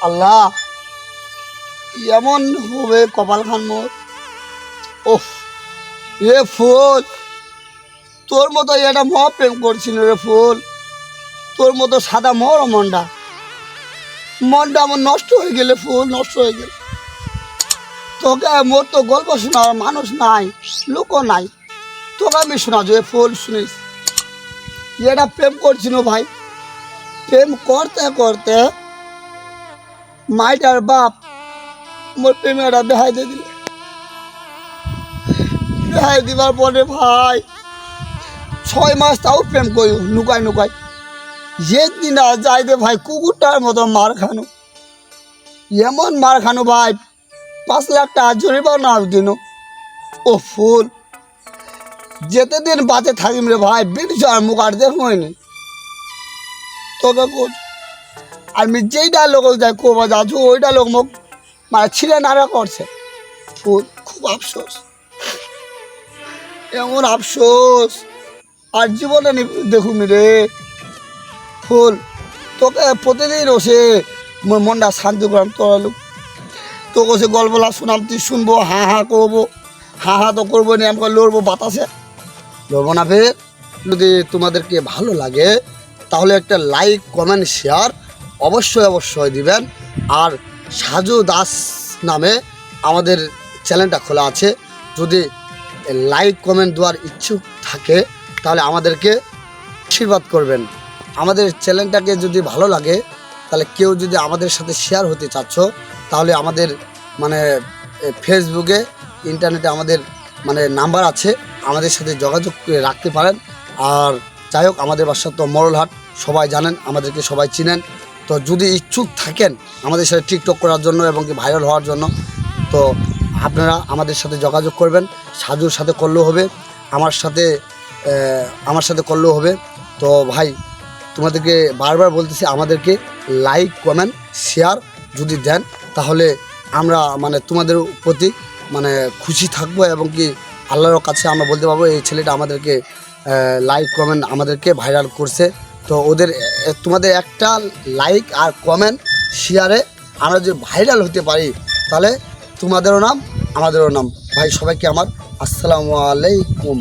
আল্লাহ এমন হবে কপাল খান মোর। ওহ রে ফুল, তোর মতো এটা মহা প্রেম করছিল রে ফুল। তোর মতো সাদা মোর মনটা মনটা আমার নষ্ট হয়ে গেলে ফুল, নষ্ট হয়ে গেল। তোকে মোর তো গল্প শোনার মানুষ নাই, লোকও নাই, তোকে আমি শোনা যে ফুল শুনিস। এটা প্রেম করছিল ভাই, প্রেম করতে করতে মাইটার বাপ মোর প্রেমে একটা বেহাই দিয়ে দিল। বেহাই দিবার পরে ভাই 6 মাস তাও প্রেম করি নুকাই নুকাই। একদিন আর যাইতে ভাই কুকুরটার মতো মার খানো, এমন মার খানো ভাই 5 লাখ টাকা জরিমানা না দিন। ও ফুল যেতে দিন বাঁচে থাকিম রে ভাই, ব্রিটিশ আর মুখ আর দেখবই নি। তবে আমি যেইটা লোক যাই কোবা যাচ্ছ ওইটা লোক মুখ মানে ছিঁড়ে নাড়া করছে। ফুল খুব আফসোস, এমন আফসোস আর জীবনে দেখুন রে ফুল। তোকে প্রতিদিন ওসে মোর মনটা শান্তি করাম, তোরা লোক তোকে সে গল্পলা শোনাম, তুই শুনবো, হা হা করবো। হা হা তো করবো না, আমাকে লড়বো বাতাসে, লড়বো না। ফের যদি তোমাদেরকে ভালো লাগে তাহলে একটা লাইক কমেন্ট শেয়ার অবশ্যই অবশ্যই দিবেন। আর সাজু দাস নামে আমাদের চ্যানেলটা খোলা আছে, যদি লাইক কমেন্ট দেওয়ার ইচ্ছুক থাকে তাহলে আমাদেরকে আশীর্বাদ করবেন। আমাদের চ্যানেলটাকে যদি ভালো লাগে তাহলে কেউ যদি আমাদের সাথে শেয়ার হতে চাচ্ছ তাহলে আমাদের মানে ফেসবুকে ইন্টারনেটে আমাদের মানে নাম্বার আছে, আমাদের সাথে যোগাযোগ করে রাখতে পারেন। আর যাই হোক আমাদের বাসা তো মরলহাট, সবাই জানেন, আমাদেরকে সবাই চিনেন। তো যদি ইচ্ছুক থাকেন আমাদের সাথে টিকটক করার জন্য এবং কি ভাইরাল হওয়ার জন্য, তো আপনারা আমাদের সাথে যোগাযোগ করবেন। সাজুর সাথে করলেও হবে, আমার সাথে করলেও হবে। তো ভাই তোমাদেরকে বারবার বলতেছি, আমাদেরকে লাইক কমেন্ট শেয়ার যদি দেন তাহলে আমরা মানে তোমাদের প্রতি মানে খুশি থাকবো এবং কি আল্লাহর কাছে আমরা বলতে পারবো এই ছেলেটা আমাদেরকে লাইক কমেন্ট আমাদেরকে ভাইরাল করছে। তো তোমাদের একটা লাইক আর কমেন্ট শেয়ারে আমরা যদি ভাইরাল হতে পারি তাহলে তোমাদেরও নাম আমাদেরও নাম। ভাই সবাইকে আমার আসসালামু আলাইকুম।